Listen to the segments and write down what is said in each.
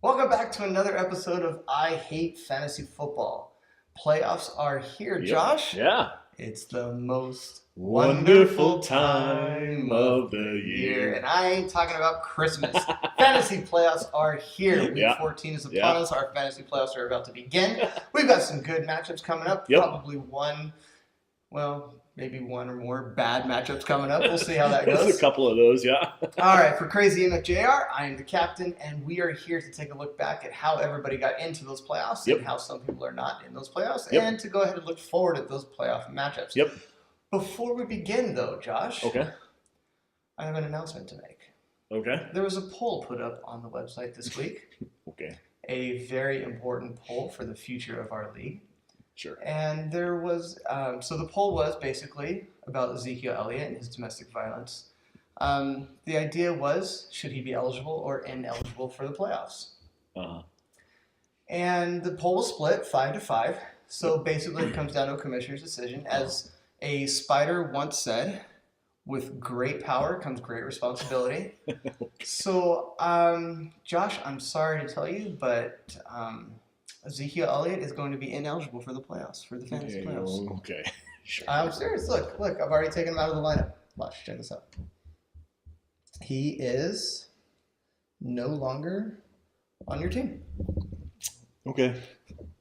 Welcome back to another episode of I Hate Fantasy Football. Playoffs are here, Yep. Josh. Yeah. It's the most Wonderful time of the year. And I ain't talking about Christmas. Fantasy playoffs are here. Week Yeah. 14 is upon Yeah. us. Our fantasy playoffs are about to begin. We've got some good matchups coming up. Yep. Probably maybe one or more bad matchups coming up. We'll see how that There's goes. a couple of those, yeah. All right, for Crazy MFJR, I am the captain, and we are here to take a look back at how everybody got into those playoffs Yep. and how some people are not in those playoffs, Yep. and to go ahead and look forward at those playoff matchups. Yep. Before we begin, though, Josh, Okay. I have an announcement to make. Okay. There was a poll put up on the website this week, Okay. a very important poll for the future of our league. Sure. And there was, so the poll was basically about Ezekiel Elliott and his domestic violence. The idea was, should he be eligible or ineligible for the playoffs? Uh-huh. And the poll was split 5-5. So basically it comes down to a commissioner's decision. As a spider once said, with great power comes great responsibility. So, Josh, I'm sorry to tell you, but Ezekiel Elliott is going to be ineligible for the playoffs, for the fantasy playoffs. Okay. Sure. I'm serious. Look, I've already taken him out of the lineup. Watch, check this out. He is no longer on your team. Okay.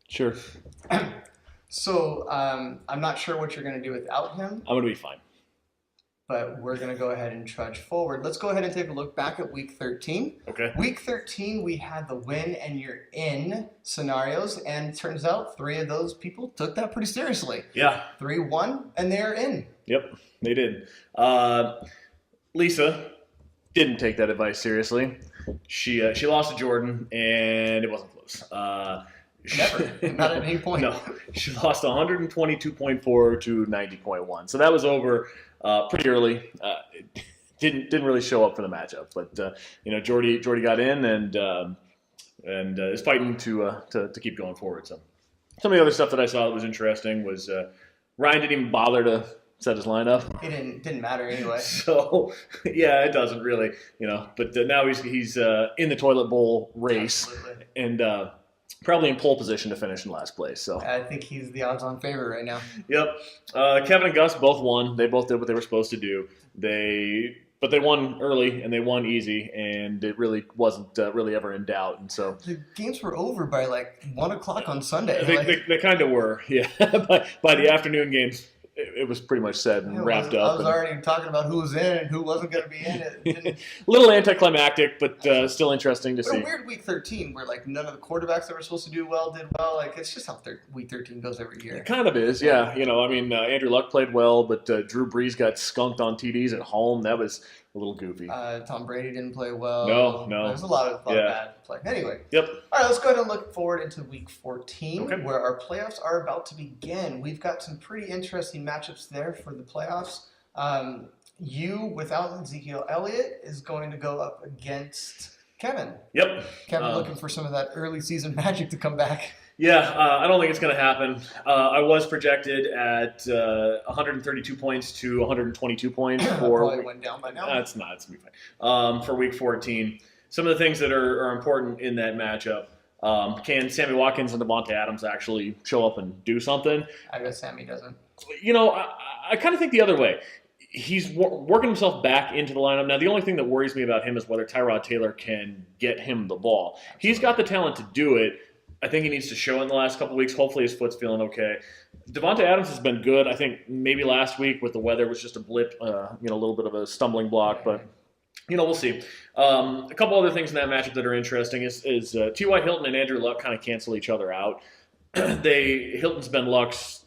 Sure. So I'm not sure what you're going to do without him, I'm going to be fine. but we're going to go ahead and trudge forward. Let's go ahead and take a look back at Week 13. Okay. Week 13, we had the win and you're in scenarios, and it turns out 3 of those people took that pretty seriously. Yeah. 3 won, and they're in. Yep. They did. Lisa didn't take that advice seriously. She lost to Jordan, and it wasn't close. Never. Not at any point. No, she lost 122.4 to 90.1. So that was over pretty early. Didn't really show up for the matchup, but Jordy got in and is fighting to keep going forward. So some of the other stuff that I saw that was interesting was Ryan didn't even bother to set his lineup. It didn't matter anyway. So yeah, it doesn't really, But now he's in the toilet bowl race. Absolutely. And probably in pole position to finish in last place. So I think he's the odds-on favorite right now. yep, Kevin and Gus both won. They both did what they were supposed to do. But they won early and they won easy, and it really wasn't really ever in doubt. And so The games were over by like 1 o'clock on Sunday. they kind of were, yeah. by the afternoon games, it was pretty much said and wrapped up. I was already talking about who was in and who wasn't going to be in it. A little anticlimactic, but still interesting to But see. a weird Week 13 where like none of the quarterbacks that were supposed to do well did well. Like it's just how Week 13 goes every year. It kind of is, yeah. Andrew Luck played well, but Drew Brees got skunked on TDs at home. That was a little goofy. Tom Brady didn't play well. No. There's a lot of bad play. Anyway. Yep. All right, let's go ahead and look forward into Week 14, Okay. where our playoffs are about to begin. We've got some pretty interesting matchups there for the playoffs. You, without Ezekiel Elliott, is going to go up against Kevin. Yep. Kevin looking for some of that early season magic to come back. Yeah, I don't think it's going to happen. I was projected at 132 points to 122 points for. Probably went down by now. That's not. It's going to be fine. For Week 14, some of the things that are important in that matchup. Can Sammy Watkins and Devontae Adams actually show up and do something? I guess Sammy doesn't. I kind of think the other way. He's working himself back into the lineup. Now, the only thing that worries me about him is whether Tyrod Taylor can get him the ball. Absolutely. He's got the talent to do it. I think he needs to show in the last couple of weeks. Hopefully his foot's feeling okay. Devontae Adams has been good. I think maybe last week with the weather was just a blip, a little bit of a stumbling block, but we'll see. A couple other things in that matchup that are interesting is T.Y. Hilton and Andrew Luck kind of cancel each other out. Hilton's been Luck's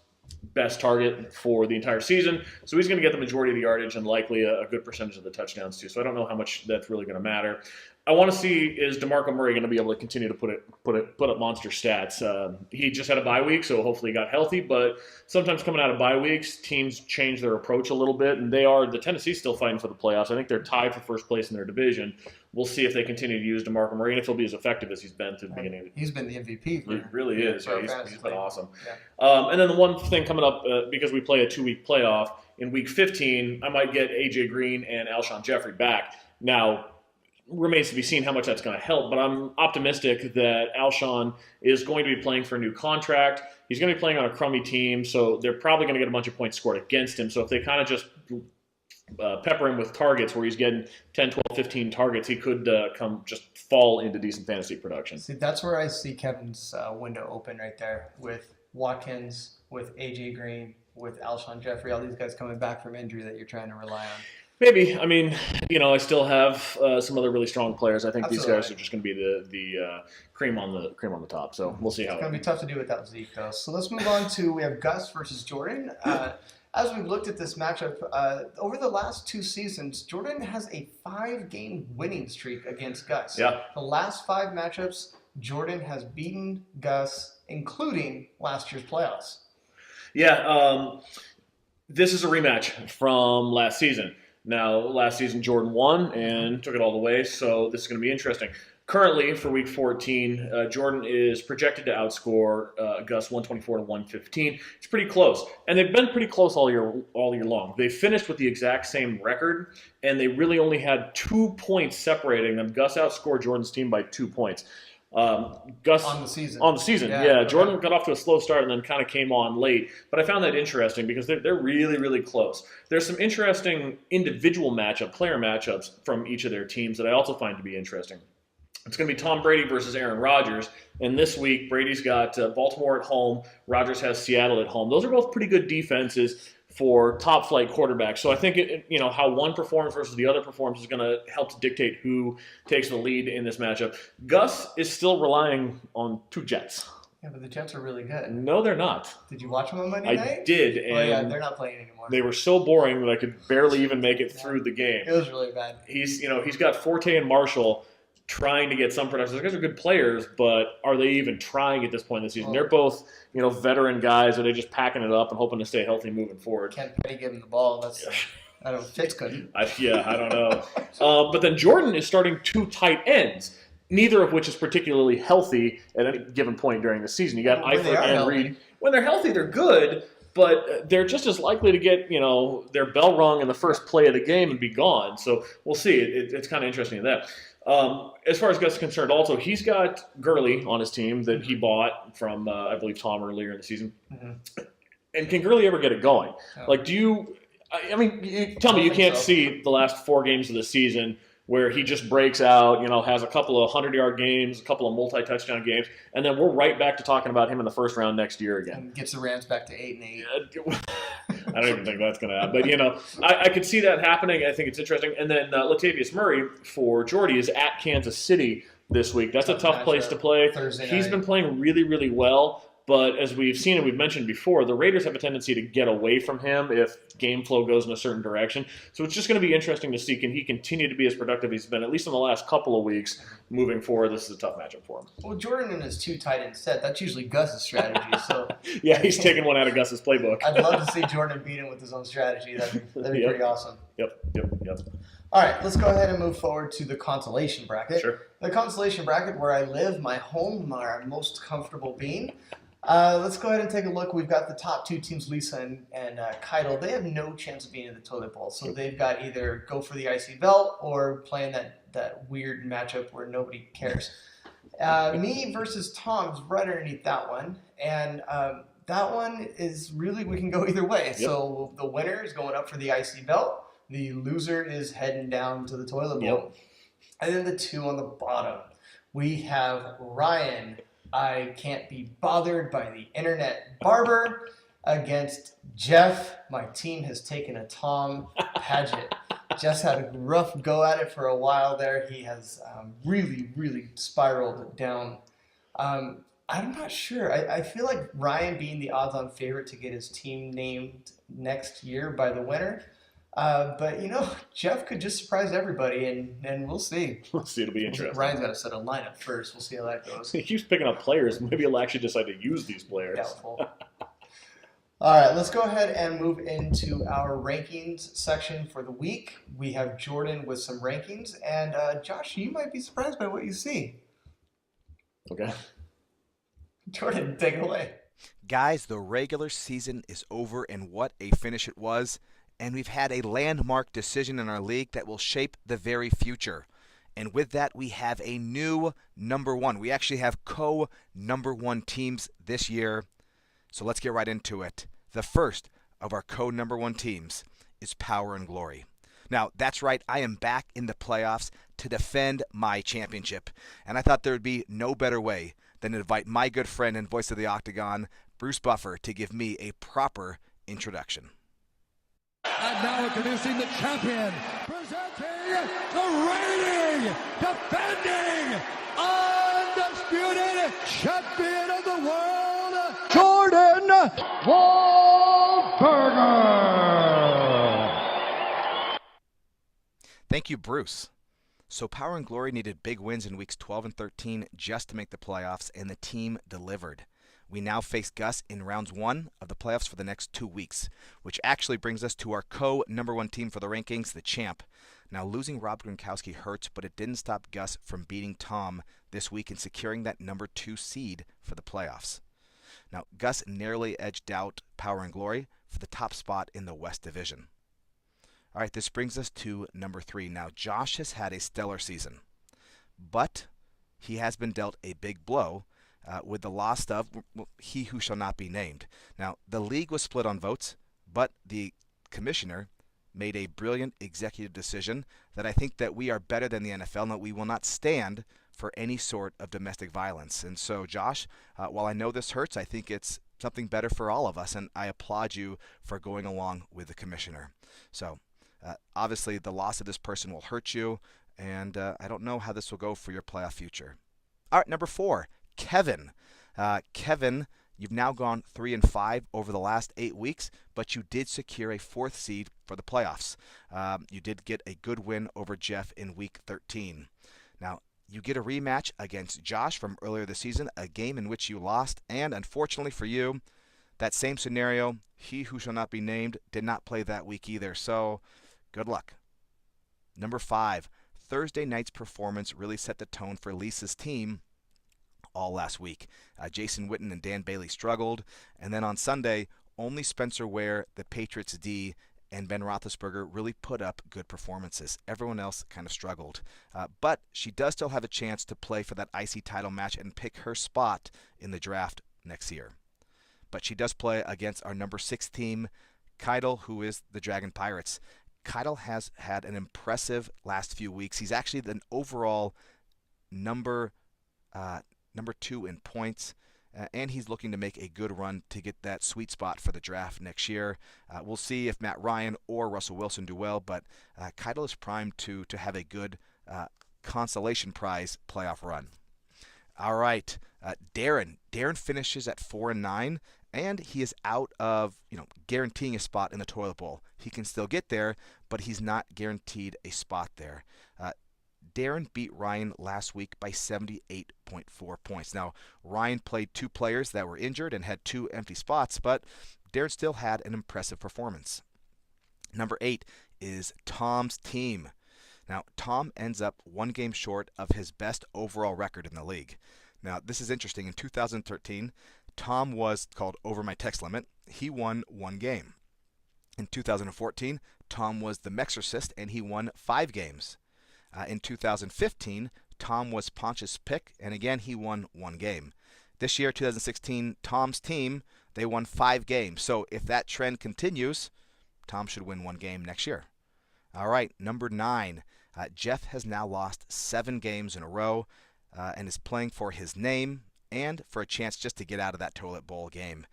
best target for the entire season, so he's going to get the majority of the yardage and likely a good percentage of the touchdowns too. So I don't know how much that's really going to matter. I want to see, is DeMarco Murray going to be able to continue to put up monster stats? He just had a bye week, so hopefully he got healthy. But sometimes coming out of bye weeks, teams change their approach a little bit, and the Tennessee's still fighting for the playoffs. I think they're tied for first place in their division. We'll see if they continue to use DeMarco Murray and if he'll be as effective as he's been through the beginning of the He's been the MVP. He really is. for Yeah, fantasy he's been league. awesome. Yeah. And then the one thing coming up, because we play a 2-week playoff, in Week 15, I might get A.J. Green and Alshon Jeffrey back. Now, remains to be seen how much that's going to help, but I'm optimistic that Alshon is going to be playing for a new contract. He's going to be playing on a crummy team, so they're probably going to get a bunch of points scored against him. So if they kind of just pepper him with targets where he's getting 10, 12, 15 targets, he could just fall into decent fantasy production. See, that's where I see Kevin's window open right there with Watkins, with A.J. Green, with Alshon Jeffrey, all these guys coming back from injury that you're trying to rely on. Maybe. I mean, I still have some other really strong players. I think Absolutely. these guys are just going to be the cream on the top. So we'll see how It's going to be tough to do without Zeke, though. So let's move on to, we have Gus versus Jordan. As we've looked at this matchup, over the last 2 seasons, Jordan has a 5-game winning streak against Gus. Yeah. The last 5 matchups, Jordan has beaten Gus, including last year's playoffs. Yeah. This is a rematch from last season. Now, last season, Jordan won and took it all the way, so this is going to be interesting. Currently, for Week 14, Jordan is projected to outscore Gus 124 to 115. It's pretty close, and they've been pretty close all year long. They finished with the exact same record, and they really only had 2 points separating them. Gus outscored Jordan's team by 2 points. Gus On the season. Yeah. Okay. Jordan got off to a slow start and then kind of came on late, but I found that interesting because they're really, really close. There's some interesting individual player matchups from each of their teams that I also find to be interesting. It's going to be Tom Brady versus Aaron Rodgers, and this week Brady's got Baltimore at home, Rodgers has Seattle at home. Those are both pretty good defenses for top-flight quarterbacks. So I think how one performs versus the other performs is going to help to dictate who takes the lead in this matchup. Gus is still relying on 2 Jets. Yeah, but the Jets are really good. No, they not. Did you watch them on Monday night? I did, and yeah, they're not playing anymore. they were so boring that I could barely even make it through the game. It was really bad. He's got Forte and Marshall trying to get some production. Those guys are good players, but are they even trying at this point in the season? They're both, veteran guys. Are they just packing it up and hoping to stay healthy moving forward? Can't Petty give him the ball. That's I don't know. Fitz couldn't. I don't know. But then Jordan is starting 2 tight ends, neither of which is particularly healthy at any given point during the season. You got Eifert and Reed. When they're healthy, they're good, but they're just as likely to get their bell rung in the first play of the game and be gone. So we'll see. It's kind of interesting in that. As far as Gus is concerned, also, he's got Gurley on his team that he bought from, I believe, Tom earlier in the season. Mm-hmm. And can Gurley ever get it going? Oh. Like, tell me you can't see the last 4 games of the season where he just breaks out, has a couple of 100-yard games, a couple of multi-touchdown games, and then we're right back to talking about him in the first round next year again. And gets the Rams back to 8-8. I don't even think that's going to happen. But, I could see that happening. I think it's interesting. And then Latavius Murray for Jordy is at Kansas City this week. That's a tough place to play. He's been playing really, really well. But as we've seen and we've mentioned before, the Raiders have a tendency to get away from him if game flow goes in a certain direction. So it's just going to be interesting to see, can he continue to be as productive as he's been, at least in the last couple of weeks moving forward. This is a tough matchup for him. Well, Jordan and his 2 tight end set, that's usually Gus's strategy. So yeah, he's taking one out of Gus's playbook. I'd love to see Jordan beat him with his own strategy. That'd be pretty awesome. Yep. All right, let's go ahead and move forward to the consolation bracket. Sure. The consolation bracket, where I live, my home, my most comfortable being. Let's go ahead and take a look. We've got the top 2 teams, Lisa and Keitel. They have no chance of being in the toilet bowl. So they've got either go for the icy belt or playing that weird matchup where nobody cares. Me versus Tom's right underneath that one. And that one is really, we can go either way. Yep. So the winner is going up for the icy belt. The loser is heading down to the toilet bowl. Yep. And then the 2 on the bottom. We have Ryan, I can't be bothered by the internet barber, against Jeff. My team has taken a Tom Padgett. Jeff's had a rough go at it for a while there. He has really, really spiraled down. I'm not sure. I feel like Ryan being the odds-on favorite to get his team named next year by the winner. But, Jeff could just surprise everybody, and we'll see. We'll see. It'll be interesting. Ryan's got to set a lineup first. We'll see how that goes. He keeps picking up players. Maybe he'll actually decide to use these players. Doubtful. All right, let's go ahead and move into our rankings section for the week. We have Jordan with some rankings, and Josh, you might be surprised by what you see. Okay. Jordan, take it away. Guys, the regular season is over, and what a finish it was. And we've had a landmark decision in our league that will shape the very future. And with that, we have a new number one. We actually have co-number one teams this year. So let's get right into it. The first of our co-number one teams is Power and Glory. Now, that's right, I am back in the playoffs to defend my championship. And I thought there would be no better way than to invite my good friend and voice of the Octagon, Bruce Buffer, to give me a proper introduction. And now introducing the champion, presenting the reigning, defending, undisputed champion of the world, Jordan Wahlberger. Thank you, Bruce. So Power and Glory needed big wins in weeks 12 and 13 just to make the playoffs, and the team delivered. We now face Gus in rounds 1 of the playoffs for the next 2 weeks, which actually brings us to our co-number 1 team for the rankings, the champ. Now, losing Rob Gronkowski hurts, but it didn't stop Gus from beating Tom this week and securing that number 2 seed for the playoffs. Now, Gus narrowly edged out Power and Glory for the top spot in the West Division. All right, this brings us to number 3. Now, Josh has had a stellar season, but he has been dealt a big blow with the loss of He Who Shall Not Be Named. Now, the league was split on votes, but the commissioner made a brilliant executive decision that I think that we are better than the NFL and that we will not stand for any sort of domestic violence. And so, Josh, while I know this hurts, I think it's something better for all of us, and I applaud you for going along with the commissioner. So, obviously, the loss of this person will hurt you, and I don't know how this will go for your playoff future. All right, number 4. Kevin. Kevin, you've now gone 3-5 over the last 8 weeks, but you did secure a 4th seed for the playoffs. You did get a good win over Jeff in week 13. Now, you get a rematch against Josh from earlier this season, a game in which you lost, and unfortunately for you, that same scenario, He Who Shall Not Be Named, did not play that week either, so good luck. Number 5, Thursday night's performance really set the tone for Lisa's team all last week. Jason Witten and Dan Bailey struggled, and then on Sunday, only Spencer Ware, the Patriots D, and Ben Roethlisberger really put up good performances. Everyone else kind of struggled. But she does still have a chance to play for that IC title match and pick her spot in the draft next year. But she does play against our number 6 team, Keidel, who is the Dragon Pirates. Keidel has had an impressive last few weeks. He's actually the overall number 2 in points, and he's looking to make a good run to get that sweet spot for the draft next year. We'll see if Matt Ryan or Russell Wilson do well, but Keidel is primed to have a good consolation prize playoff run. All right, Darren. Darren finishes at 4-9, and he is out of guaranteeing a spot in the toilet bowl. He can still get there, but he's not guaranteed a spot there. Darren beat Ryan last week by 78.4 points. Now, Ryan played 2 players that were injured and had 2 empty spots, but Darren still had an impressive performance. Number 8 is Tom's team. Now, Tom ends up 1 game short of his best overall record in the league. Now, this is interesting. In 2013, Tom was called over my text limit. He won 1 game. In 2014, Tom was the Mexorcist, and he won 5 games. In 2015, Tom was Pontius Pick, and again, he won 1 game. This year, 2016, Tom's team, they won 5 games. So if that trend continues, Tom should win 1 game next year. All right, number 9. Jeff has now lost 7 games in a row and is playing for his name and for a chance just to get out of that toilet bowl game.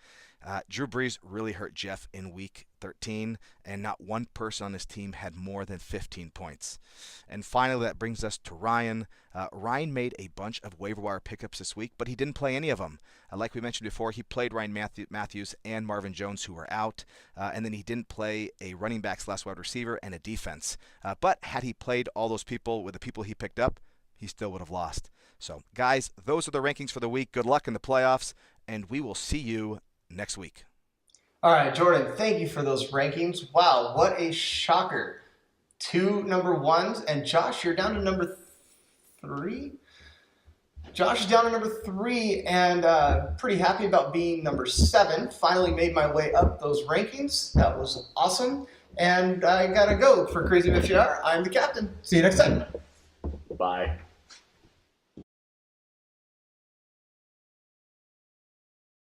Drew Brees really hurt Jeff in week 13, and not one person on his team had more than 15 points. And finally, that brings us to Ryan. Ryan made a bunch of waiver wire pickups this week, but he didn't play any of them. Like we mentioned before, he played Ryan Matthews and Marvin Jones, who were out, and then he didn't play a running back / wide receiver and a defense. But had he played all those people with the people he picked up, he still would have lost. So, guys, those are the rankings for the week. Good luck in the playoffs, and we will see you next week. All right, Jordan, thank you for those rankings. Wow, what a shocker. 2 number 1s, and Josh, you're down to number 3? Josh is down to number 3, and pretty happy about being number 7. Finally made my way up those rankings. That was awesome. And I gotta go for Crazy Michiar. I'm the captain. See you next time. Bye.